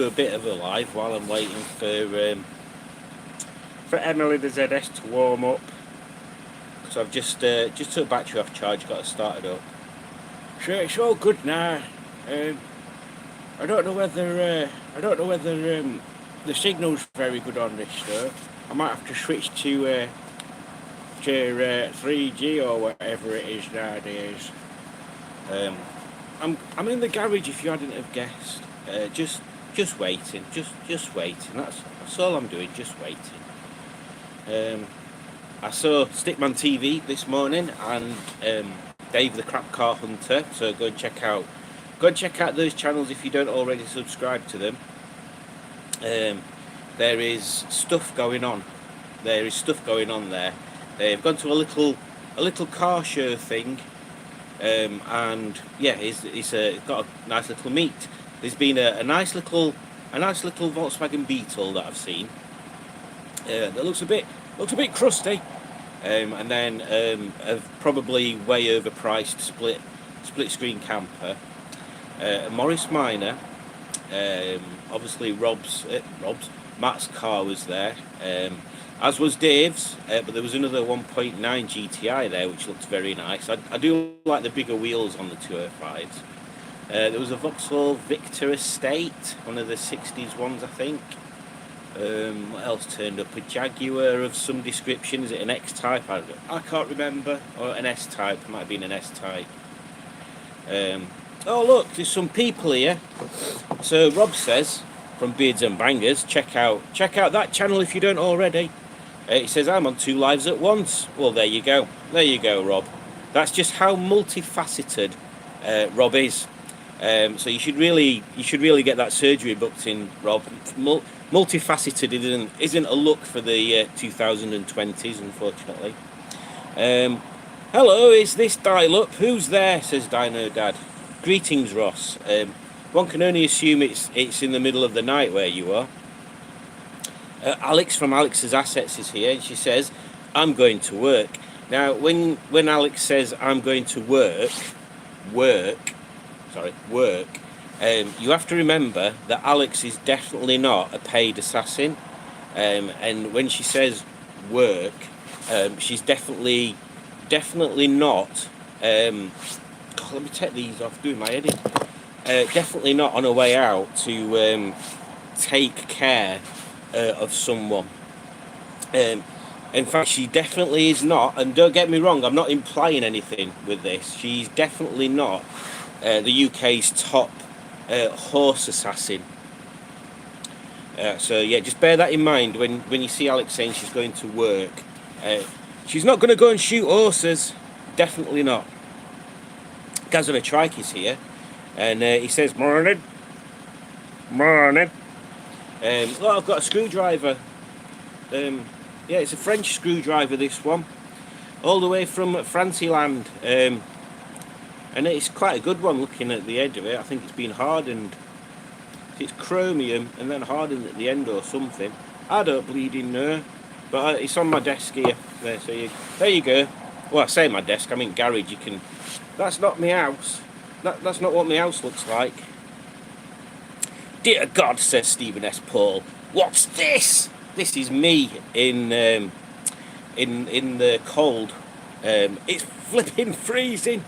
a bit of a live while I'm waiting for Emily the ZS to warm up. So I've just took battery off charge, got it started up. So it's all good now. I don't know whether the signal's very good on this though. I might have to switch to 3G or whatever it is nowadays. I'm in the garage if you hadn't have guessed. Just waiting, just waiting. That's all I'm doing, just waiting. I saw Stickman TV this morning and Dave the Crap Car Hunter. So go and check out those channels if you don't already subscribe to them. There is stuff going on. There. They've gone to a little car show thing, and yeah, it's got a nice little meet. There's been a nice little Volkswagen Beetle that I've seen. That looks a bit crusty, and then a probably way overpriced split screen camper. Morris Minor, obviously Matt's car was there, as was Dave's, but there was another 1.9 GTI there which looked very nice. I do like the bigger wheels on the 205s. There was a Vauxhall Victor Estate, one of the 60s ones I think. What else turned up? A Jaguar of some description. Is it an X-Type? I can't remember. Or an S-Type. It might have been an S-Type. Oh look, there's some people here. So Rob says, from Beards and Bangers, check out that channel if you don't already. He says I'm on 2 lives at once. Well, there you go, Rob. That's just how multifaceted Rob is. So you should really get that surgery booked in, Rob. Multifaceted isn't a look for the 2020s, unfortunately. Hello, is this dial-up? Who's there? Says Dino Dad. Greetings, Ross. One can only assume it's in the middle of the night where you are. Alex from Alex's Assets is here, and she says, I'm going to work. Now, when Alex says I'm going to work, you have to remember that Alex is definitely not a paid assassin. And when she says work, she's definitely not... let me take these off, doing my edit. Definitely not on her way out to take care of someone. In fact, she definitely is not, and don't get me wrong, I'm not implying anything with this. She's definitely not the UK's top horse assassin. So yeah, just bear that in mind when you see Alex saying she's going to work. She's not going to go and shoot horses. Definitely not. Gaz on a trike is here, and he says, morning. Look, I've got a screwdriver. Yeah, it's a French screwdriver, this one. All the way from Fantasyland. And it's quite a good one looking at the edge of it. I think it's been hardened. It's chromium and then hardened at the end or something. I don't bleeding know. But it's on my desk here. There you go. Well, I say my desk, I mean garage. You can... That's not my house. That's not what my house looks like. Dear God, says Stephen S. Paul. What's this? This is me in the cold. It's flipping freezing.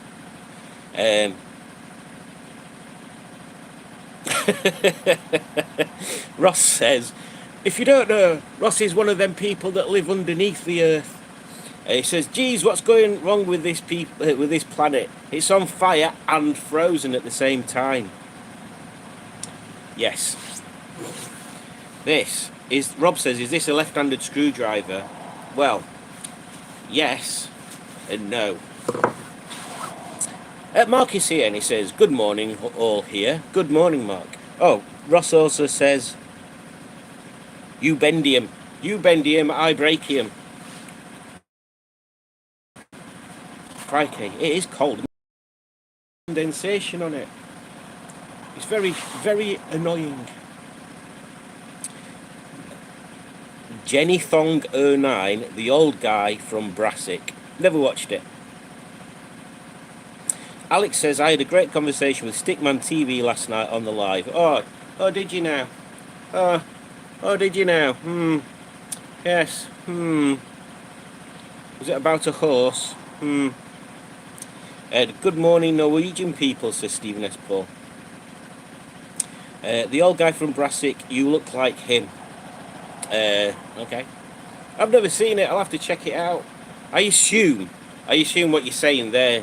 Ross says, if you don't know, Ross is one of them people that live underneath the earth. He says, geez, what's going wrong with this planet? It's on fire and frozen at the same time. Yes. This is, Rob says, is this a left-handed screwdriver? Well, yes and no. Mark is here and he says, good morning all here. Good morning, Mark. Oh, Ross also says, you bendium, I breakium. Crikey, it is cold. Condensation on it. It's very, very annoying. Jenny Thong 09, the old guy from Brassic. Never watched it. Alex says, I had a great conversation with Stickman TV last night on the live. Oh, did you now? Oh, oh, did you now? Yes. Was it about a horse? Good morning, Norwegian people, says Stephen S. Paul. The old guy from Brassic, you look like him. Okay. I've never seen it. I'll have to check it out. I assume what you're saying there,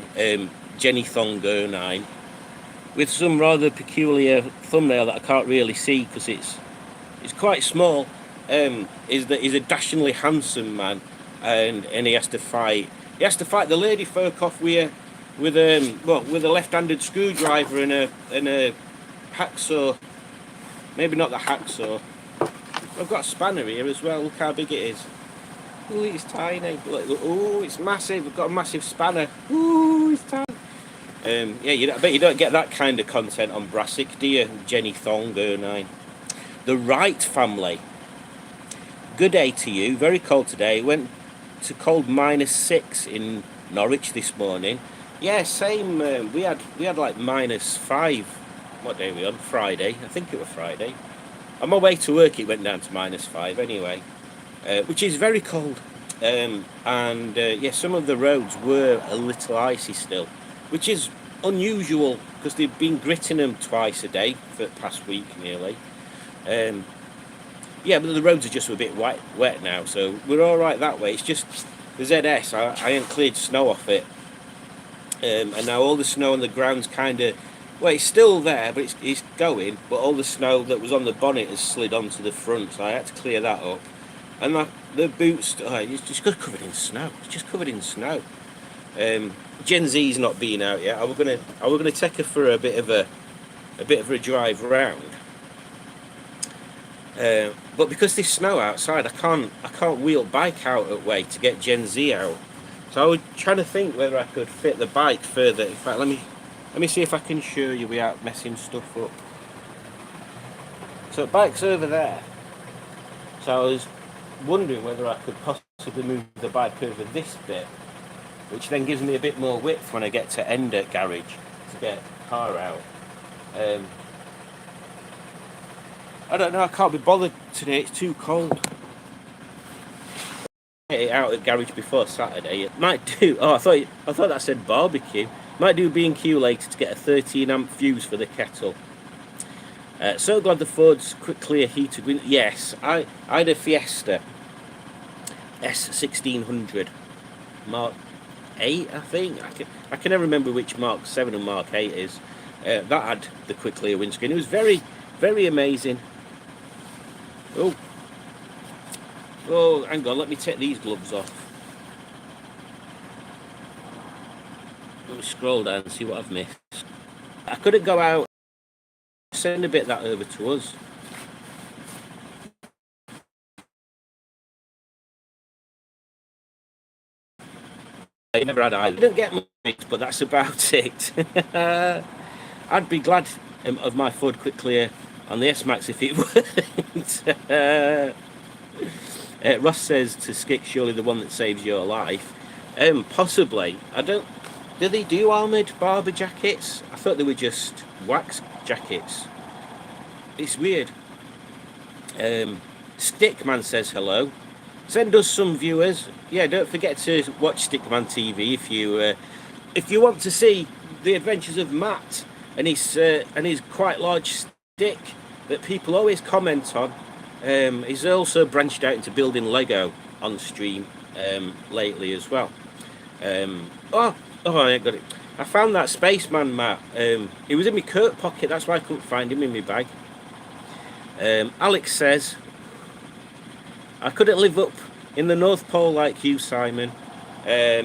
Jenny Thong 09, with some rather peculiar thumbnail that I can't really see because it's quite small. Is that he's a dashingly handsome man, and he has to fight. He has to fight the lady folk off with a left-handed screwdriver and a hacksaw. Maybe not the hacksaw. I've got a spanner here as well. Look how big it is. Ooh, it's tiny. Look, ooh, it's massive. We've got a massive spanner. Ooh, it's tiny. Yeah, I bet you don't get that kind of content on Brassic, do you? Jenny Thong 09. The Wright family. Good day to you. Very cold today. Went to cold -6 in Norwich this morning. Yeah, same. We had like -5. What day are we on? Friday. I think it was Friday. On my way to work, it went down to -5 anyway, which is very cold. Yeah, some of the roads were a little icy still, which is unusual because they've been gritting them twice a day for the past week nearly. Yeah, but the roads are just a bit wet now, so we're all right that way. It's just the ZS. I ain't cleared snow off it, and now all the snow on the ground's kind of. Well, it's still there, but it's going. But all the snow that was on the bonnet has slid onto the front, so I had to clear that up. And the boots, it's just covered in snow. It's just covered in snow. Gen Z's not been out yet. I was gonna take her for a bit of a drive round. But because there's snow outside, I can't wheel bike out at way to get Gen Z out. So I was trying to think whether I could fit the bike further. In fact, let me see if I can show you without messing stuff up. So the bike's over there. So I was wondering whether I could possibly move the bike over this bit, which then gives me a bit more width when I get to Ender garage to get the car out. I don't know, I can't be bothered today, it's too cold. Get it out at garage before Saturday. It might do. Oh, I thought that said barbecue. Might do B&Q later to get a 13 amp fuse for the kettle. So glad the Ford's quick clear heated window. Yes, I had a Fiesta S1600 Mark 8, I think. I can never remember which Mark 7 and Mark 8 is. That had the quick clear windscreen. It was very, very amazing. Oh, hang on, let me take these gloves off. Let me scroll down and see what I've missed. I couldn't go out. Send a bit of that over to us. I never had either. I didn't get much, but that's about it. I'd be glad of my Ford Quick Clear on the S-Max if it weren't. Ross says to Skick, surely the one that saves your life. Possibly. Do they do armoured barber jackets? I thought they were just wax jackets. It's weird. Stickman says hello. Send us some viewers. Yeah, don't forget to watch Stickman TV if you want to see the adventures of Matt and his quite large stick that people always comment on. He's also branched out into building Lego on stream lately as well. I ain't got it. I found that Spaceman Matt. He was in my coat pocket, that's why I couldn't find him in my bag. Alex says, I couldn't live up in the North Pole like you, Simon. Yeah,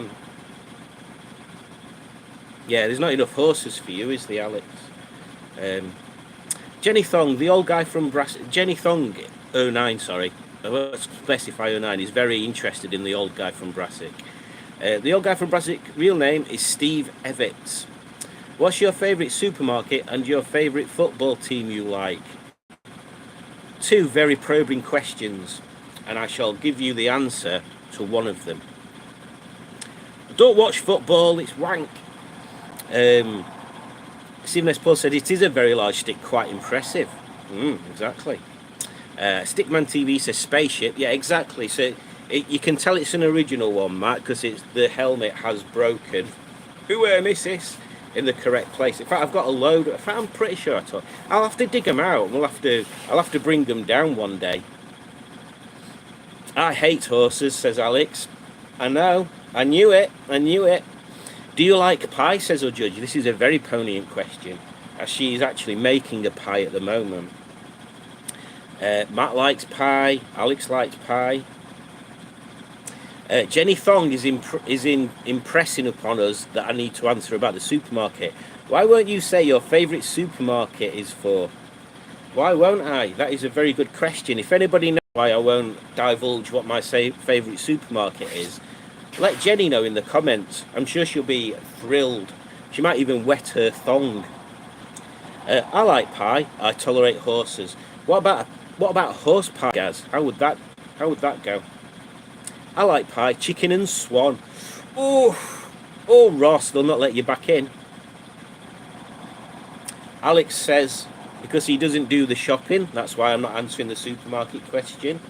there's not enough horses for you, is there, Alex? Jenny Thong, the old guy from Jenny Thong 09, sorry. I won't specify 09. He's very interested in the old guy from Brassic. The old guy from Brassic, real name is Steve Evans. What's your favourite supermarket and your favourite football team you like? Two very probing questions, and I shall give you the answer to one of them. Don't watch football, it's wank. Stephen S. Paul said it is a very large stick, quite impressive. Exactly. Stickman TV says spaceship. Yeah, exactly. So you can tell it's an original one, Matt, because it's the helmet has broken. Who misses in the correct place? In fact, I've got a load. In fact, I'm pretty sure I'll have to dig them out. I'll have to bring them down one day. I hate horses, says Alex. I know. I knew it. I knew it. Do you like pie, says our judge. This is a very poignant question, as she is actually making a pie at the moment. Matt likes pie. Alex likes pie. Jenny Thong is impressing upon us that I need to answer about the supermarket. Why won't you say your favourite supermarket is for? Why won't I? That is a very good question. If anybody knows why I won't divulge what my favourite supermarket is, let Jenny know in the comments. I'm sure she'll be thrilled. She might even wet her thong. I like pie. I tolerate horses. What about horse pie, Gaz? How would that go? I like pie. Chicken and swan. Oh, Ross, they'll not let you back in. Alex says because he doesn't do the shopping, that's why I'm not answering the supermarket question.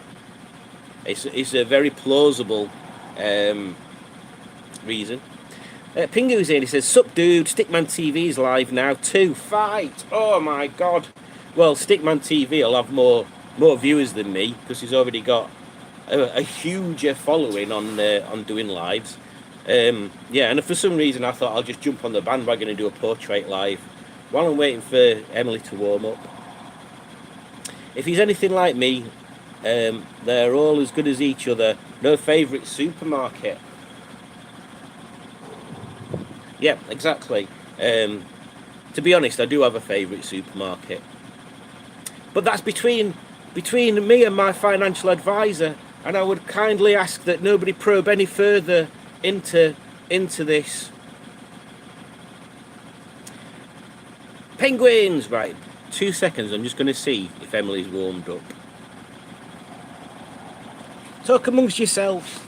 It's a very plausible reason. Pingu's in. He says, "Sup, dude? Stickman TV's live now too. Fight! Oh my god! Well, Stickman TV will have more viewers than me because he's already got a huger following on doing lives. Yeah, and for some reason I thought I'll just jump on the bandwagon and do a portrait live while I'm waiting for Emily to warm up. If he's anything like me, they're all as good as each other. No favourite supermarket." Yeah, exactly. To be honest, I do have a favourite supermarket, but that's between me and my financial advisor, and I would kindly ask that nobody probe any further into this. Penguins, right? 2 seconds. I'm just going to see if Emily's warmed up. Talk amongst yourselves.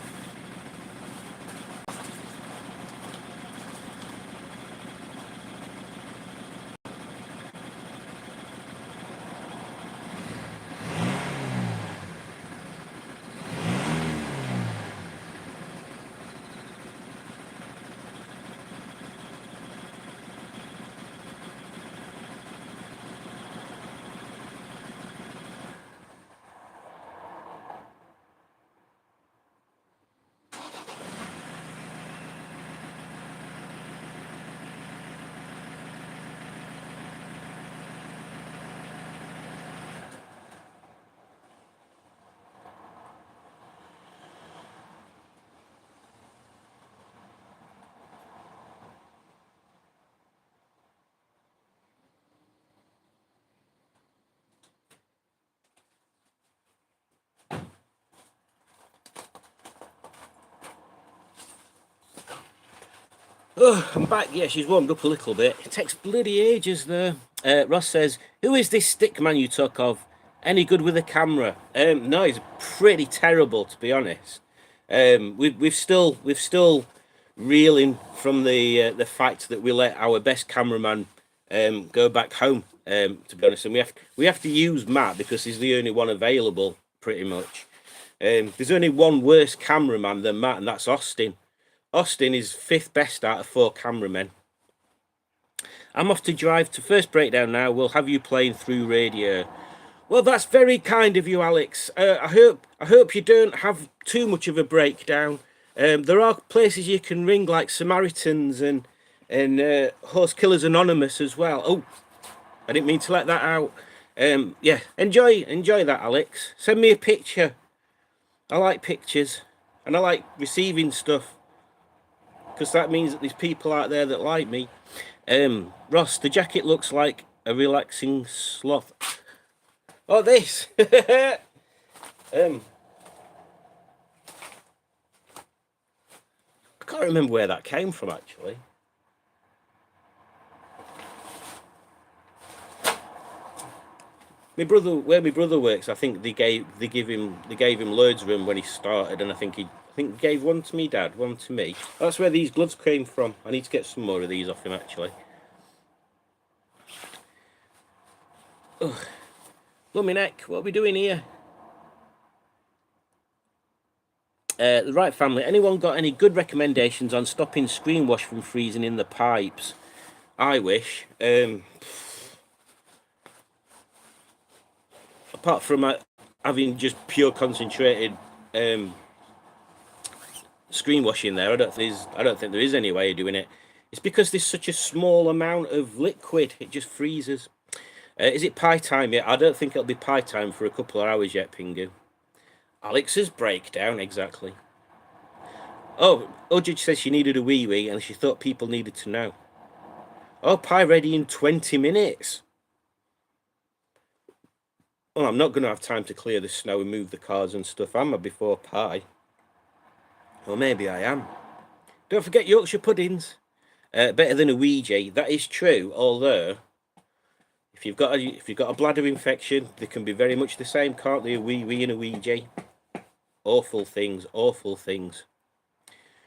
Oh, I'm back. Yeah, she's warmed up a little bit. It takes bloody ages there. Ross says, "Who is this stick man you talk of? Any good with a camera?" No, he's pretty terrible, to be honest. We've still reeling from the fact that we let our best cameraman go back home. To be honest, and we have to use Matt because he's the only one available, pretty much. There's only one worse cameraman than Matt, and that's Austin. Austin is 5th best out of 4 cameramen. I'm off to drive to first breakdown now. We'll have you playing through radio. Well, that's very kind of you, Alex. I hope you don't have too much of a breakdown. There are places you can ring, like Samaritans and Horse Killers Anonymous as well. Oh, I didn't mean to let that out. Yeah, enjoy that, Alex. Send me a picture. I like pictures, and I like receiving stuff, because that means that there's people out there that like me. Ross, the jacket looks like a relaxing sloth. Oh, this. I can't remember where that came from, actually. Where my brother works, I think they gave him loads of them when he started, and I think he gave one to me dad, one to me. That's where these gloves came from. I need to get some more of these off him, actually. Ugh. Lummy neck, what are we doing here? The right family, anyone got any good recommendations on stopping screen wash from freezing in the pipes? I wish. Apart from having just pure concentrated screen washing there, I don't think there is any way of doing it. It's because there's such a small amount of liquid, it just freezes. Is it pie time yet? I don't think it'll be pie time for a couple of hours yet, Pingu. Alex's breakdown, exactly. Oh, Ujij says she needed a wee and she thought people needed to know. Oh, pie ready in 20 minutes. Well, I'm not going to have time to clear the snow and move the cars and stuff, am I, before pie? Or maybe I am. Don't forget Yorkshire puddings. Better than a Ouija. That is true, although if you've got a bladder infection, they can be very much the same, can't they? A wee and a Ouija. Awful things, awful things.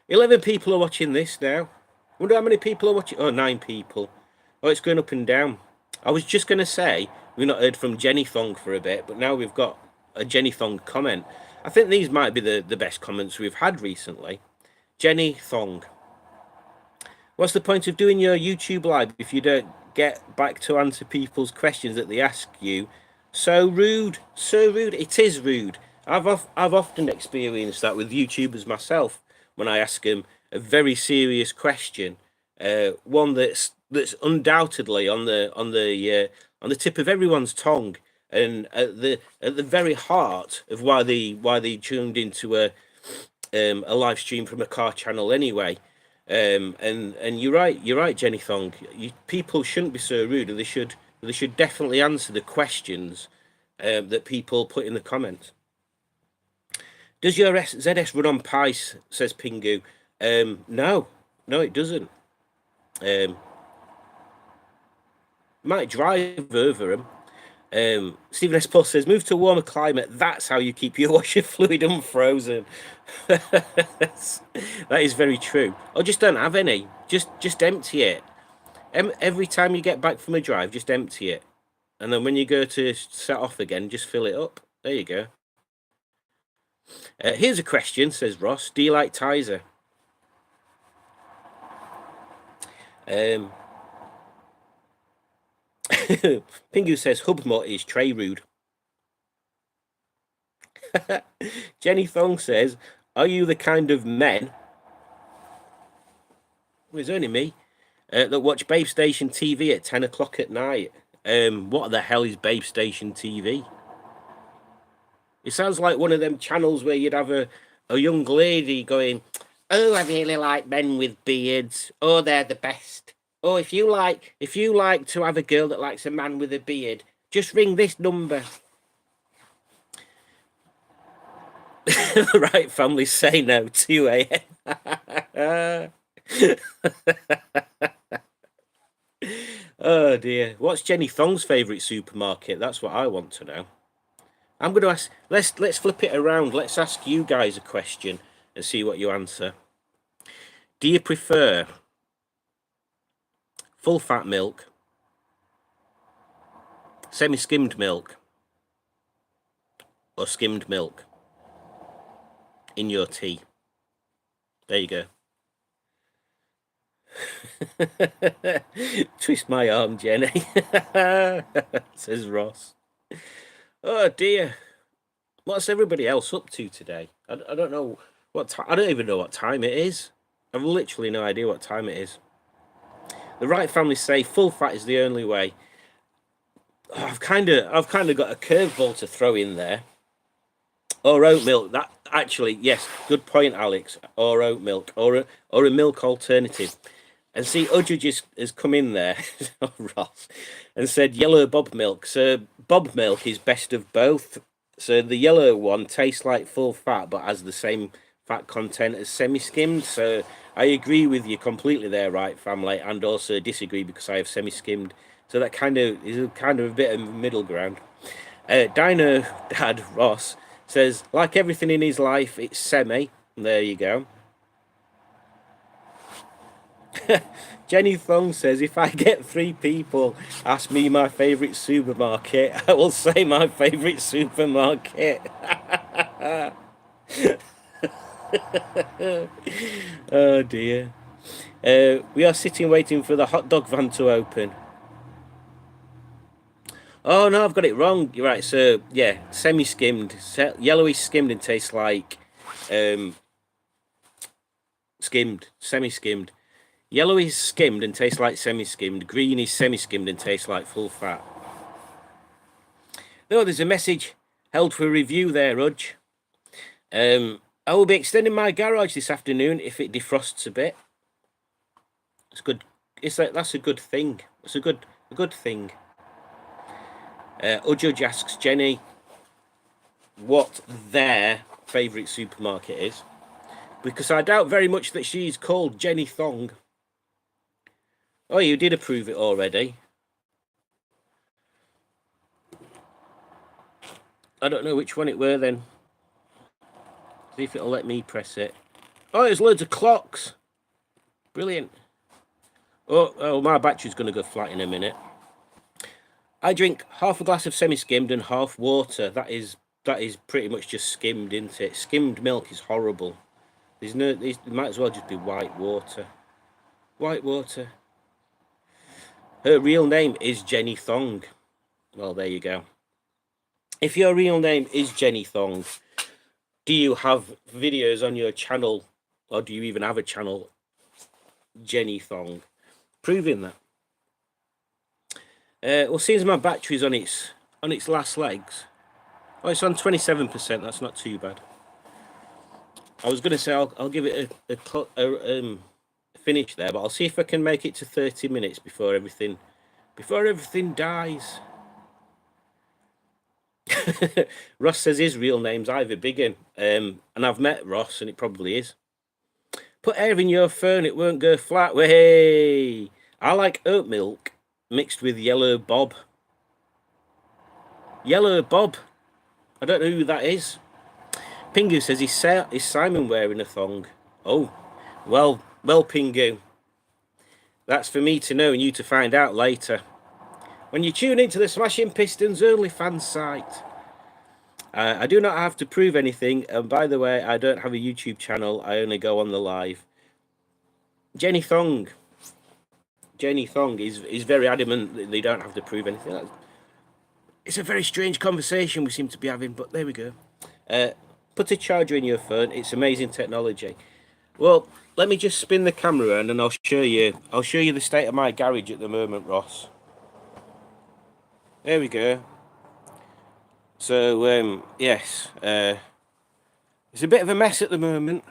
11 people are watching this now. Wonder how many people are watching. Oh, 9 people. Oh, it's going up and down. I was just going to say we've not heard from Jenny Thong for a bit, but now we've got a Jenny Thong comment. I think these might be the best comments we've had recently. Jenny Thong. What's the point of doing your YouTube live if you don't get back to answer people's questions that they ask you? So rude, so rude. It is rude. I've often experienced that with YouTubers myself when I ask them a very serious question, one that's undoubtedly on the tip of everyone's tongue, and at the very heart of why they tuned into a live stream from a car channel anyway. And you're right, Jenny Thong. People shouldn't be so rude, and they should definitely answer the questions that people put in the comments. Does your ZS run on pice? Says Pingu. No, it doesn't. Might drive over them. Stephen S. Plus says, move to a warmer climate. That's how you keep your washer fluid unfrozen. That is very true. Or just don't have any. Just empty it. Every time you get back from a drive, just empty it. And then when you go to set off again, just fill it up. There you go. Here's a question, says Ross. Do you like Tizer? Pingu says Hubmot is tray rude. Jenny Thong says, are you the kind of men, well, it's only me, that watch Babe Station TV at 10 o'clock at night? What the hell is Babe Station TV? It sounds like one of them channels where you'd have a young lady going, oh, I really like men with beards. Oh, they're the best. Oh, if you like to have a girl that likes a man with a beard, just ring this number. The right family say no, 2 a.m. Oh dear. What's Jenny Thong's favourite supermarket? That's what I want to know. I'm going to ask, let's flip it around. Let's ask you guys a question and see what you answer. Do you prefer full fat milk, semi-skimmed milk, or skimmed milk in your tea? There you go. Twist my arm, Jenny, says Ross. Oh dear, what's everybody else up to today? I don't know what I don't even know what time it is. I've literally no idea what time it is. The right family say full fat is the only way. Oh, I've kind of got a curveball to throw in there. Or oat milk. That actually, yes, good point, Alex. Or oat milk, or a milk alternative. And see, Udge has come in there, Ross, and said yellow Bob milk. So Bob milk is best of both. So the yellow one tastes like full fat, but has the same fat content as semi-skimmed. So I agree with you completely there, right, family, and also disagree because I have semi-skimmed. So that kind of is a bit of middle ground. Dino Dad Ross says, like everything in his life, it's semi. There you go. Jenny Thong says, if I get 3 people ask me my favourite supermarket, I will say my favourite supermarket. Oh dear. We are sitting waiting for the hot dog van to open. Oh no, I've got it wrong. You're right. So yeah, semi-skimmed, yellowish skimmed, and tastes like skimmed, semi-skimmed. Yellow is skimmed and tastes like semi-skimmed. Green is semi-skimmed and tastes like full fat. No, there's a message held for review there, Rudge. I will be extending my garage this afternoon if it defrosts a bit. It's good. It's like that's a good thing. It's a good thing. Udjudge asks Jenny what their favourite supermarket is, because I doubt very much that she's called Jenny Thong. Oh, you did approve it already. I don't know which one it were then. See if it'll let me press it. Oh, there's loads of clocks. Brilliant. Oh, my battery's going to go flat in a minute. I drink half a glass of semi-skimmed and half water. That is pretty much just skimmed, isn't it? Skimmed milk is horrible. It might as well just be white water. White water. Her real name is Jenny Thong. Well, there you go. If your real name is Jenny Thong, do you have videos on your channel, or do you even have a channel, Jenny Thong, proving that? Well, seems my battery's on its last legs. Oh, it's on 27%. That's not too bad. I was going to say I'll give it a finish there, but I'll see if I can make it to 30 minutes before everything dies. Ross says his real name's Ivy Biggin, and I've met Ross, and it probably is. Put air in your phone, it won't go flat. Way, I like oat milk mixed with yellow bob. Yellow bob. I don't know who that is. Pingu says, is Simon wearing a thong? Oh, well, Pingu. That's for me to know and you to find out later. When you tune into the Smashing Pistons OnlyFans site. I do not have to prove anything. And by the way, I don't have a YouTube channel. I only go on the live. Jenny Thong is very adamant that they don't have to prove anything. It's a very strange conversation we seem to be having, but there we go. Put a charger in your phone. It's amazing technology. Well, let me just spin the camera around and I'll show you the state of my garage at the moment, Ross. There we go. So, yes, it's a bit of a mess at the moment.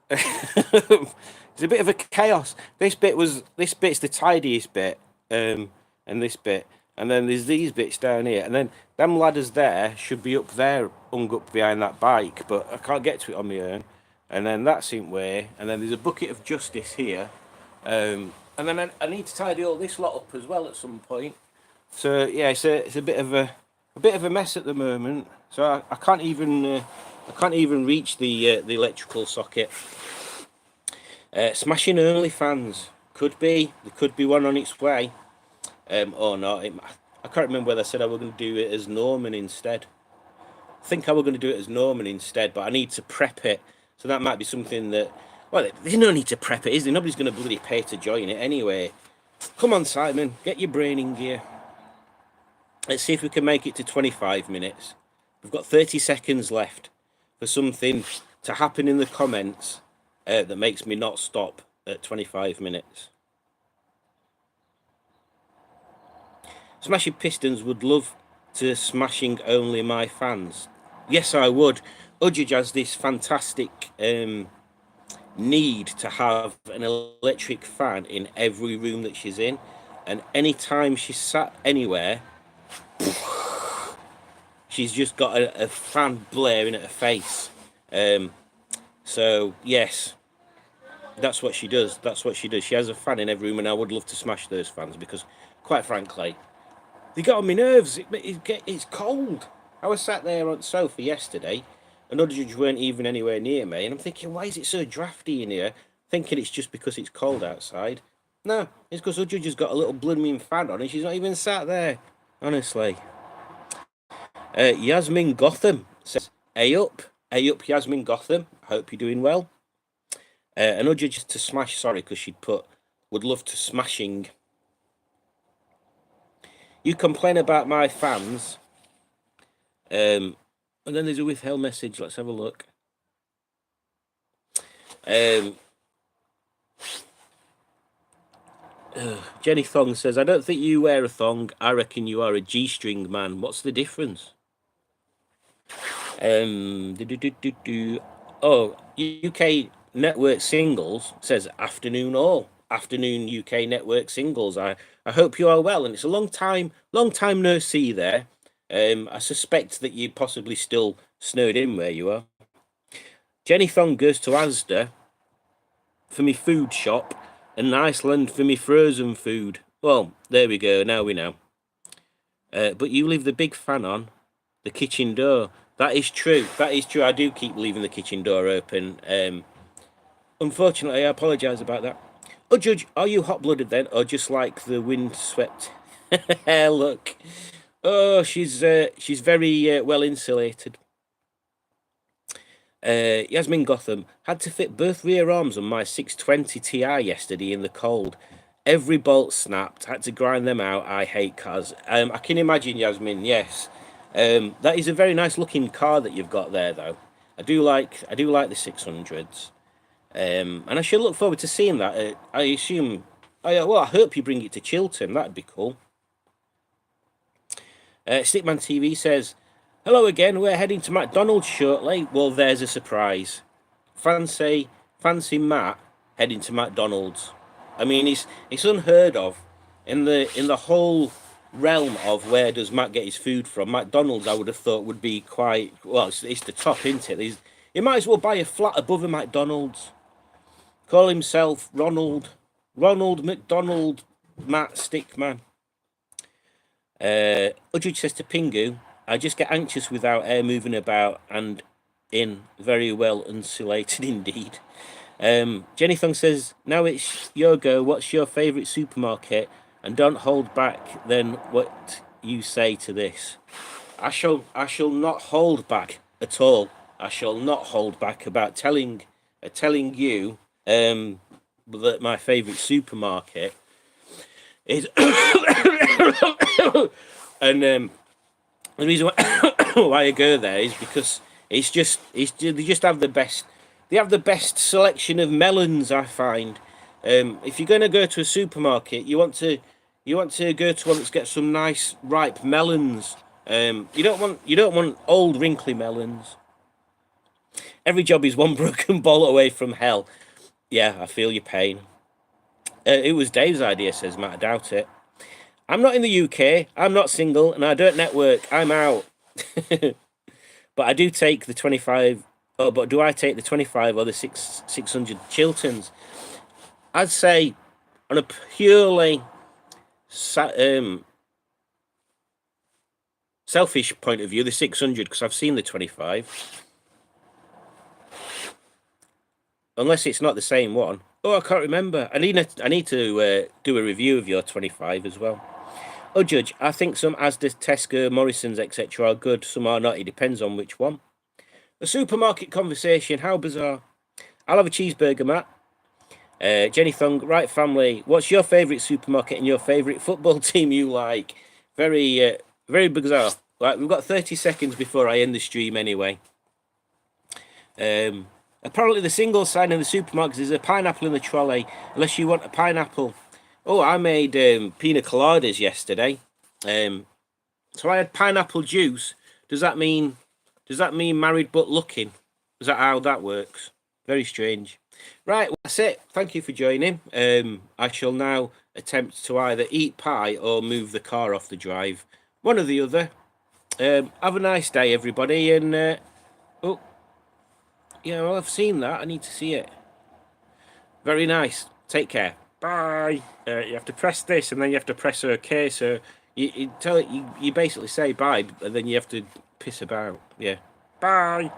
It's a bit of a chaos. This bit's the tidiest bit, and this bit, and then there's these bits down here, and then them ladders there should be up there, hung up behind that bike, but I can't get to it on my own. And then that's in way, and then there's a bucket of justice here, and then I need to tidy all this lot up as well at some point. So yeah, it's a bit of a mess at the moment. So I can't even reach the electrical socket. Smashing OnlyFans there could be one on its way, or not. I can't remember whether I said I was going to do it as Norman instead. I think I was going to do it as Norman instead, but I need to prep it. So that might be something that, well, there's no need to prep it, is there? Nobody's going to bloody pay to join it anyway. Come on, Simon, get your brain in gear. Let's see if we can make it to 25 minutes. We've got 30 seconds left for something to happen in the comments that makes me not stop at 25 minutes. Smashing Pistons would love to smashing only my fans. Yes, I would. Udjudge has this fantastic need to have an electric fan in every room that she's in, and anytime she's sat anywhere, she's just got a fan blaring at her face. So yes, that's what she does. She has a fan in every room, and I would love to smash those fans because, quite frankly, they get on my nerves. It's cold. I was sat there on the sofa yesterday, and Udjudge weren't even anywhere near me, and I'm thinking, why is it so drafty in here? thinking it's just because it's cold outside. No, it's because Udge has got a little blooming fan on and she's not even sat there. Honestly. Yasmin Gotham says, A up, Yasmin Gotham. I hope you're doing well. And Udge just to smash, sorry, because she'd put, would love to smashing. You complain about my fans. And then there's a withheld message. Let's have a look. Jenny Thong says, I don't think you wear a thong. I reckon you are a G-string man. What's the difference? Oh, UK Network Singles says, afternoon all. Afternoon UK Network Singles. I hope you are well. And it's a long time no see there. I suspect that you possibly still snowed in where you are. Jenny Thong goes to Asda for me food shop and Iceland for me frozen food. Well, there we go. Now we know. But you leave the big fan on the kitchen door. That is true. That is true. I do keep leaving the kitchen door open. Unfortunately, I apologise about that. Oh, Judge, are you hot-blooded then, or just like the wind-swept? Look. Oh, she's very well insulated. Yasmin Gotham had to fit both rear arms on my 620 Ti yesterday in the cold. Every bolt snapped. Had to grind them out. I hate cars. I can imagine, Yasmin. Yes, that is a very nice looking car that you've got there, though. I do like the 600s, and I should look forward to seeing that. I assume. I hope you bring it to Chiltern. That'd be cool. Stickman TV says, hello again, we're heading to McDonald's shortly. Well, there's a surprise. Fancy Matt heading to McDonald's. I mean, it's unheard of in the whole realm of where does Matt get his food from. McDonald's, I would have thought, would be quite, well, it's the top, isn't it? He might as well buy a flat above a McDonald's. Call himself Ronald McDonald Matt Stickman. Udge says to Pingu, I just get anxious without air moving about and in. Very well insulated indeed. Jenny Thung says, now it's your go. What's your favourite supermarket? And don't hold back then what you say to this. I shall not hold back at all. I shall not hold back about telling you that my favourite supermarket is and the reason why I go there is because they just have the best. They have the best selection of melons, I find. If you're going to go to a supermarket, you want to go to one that's got some nice ripe melons. You don't want old wrinkly melons. Every job is one broken bolt away from hell. Yeah, I feel your pain. It was Dave's idea, says Matt. I doubt it. I'm not in the UK. I'm not single, and I don't network. I'm out. But I do take the 25. Oh, but do I take the 25 or the 600 Chilterns? I'd say, on a purely selfish point of view, the 600, because I've seen the 25. Unless it's not the same one. Oh, I can't remember. I need to do a review of your 25 as well. Oh, Judge, I think some Asda, Tesco, Morrison's, etc. are good. Some are not. It depends on which one. A supermarket conversation. How bizarre. I'll have a cheeseburger, Matt. Jenny Thung, right family. What's your favourite supermarket and your favourite football team you like? Very bizarre. Right, we've got 30 seconds before I end the stream anyway. Apparently the single sign in the supermarkets is a pineapple in the trolley, unless you want a pineapple. Oh, I made pina coladas yesterday. So I had pineapple juice. Does that mean married but looking? Is that how that works? Very strange. Right, well, that's it. Thank you for joining. I shall now attempt to either eat pie or move the car off the drive. One or the other. Have a nice day, everybody. And, oh, yeah, well, I've seen that. I need to see it. Very nice. Take care. Bye. You have to press this, and then you have to press OK. So you basically say bye, and then you have to piss about. Yeah. Bye.